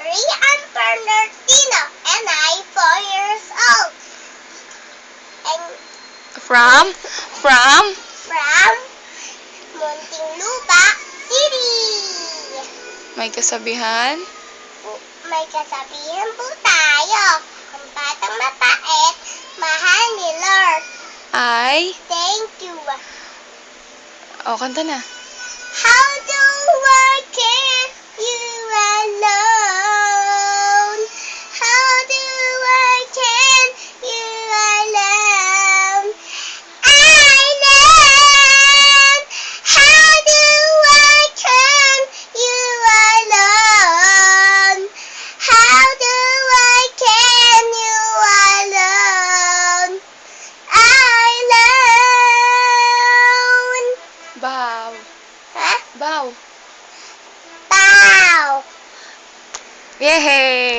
I'm Bernardino, and I'm 4 years old. And From Muntinlupa City. may kasabihan. May kasabihan po tayo. Ang batang mapait, mahal ni Lord. Ay, Thank you. kanta na. How do I care you alone? How do I care you alone? Island, how do I care you alone? How do I care you alone? Island. Bow. Huh? Bow. Bow. Yehey!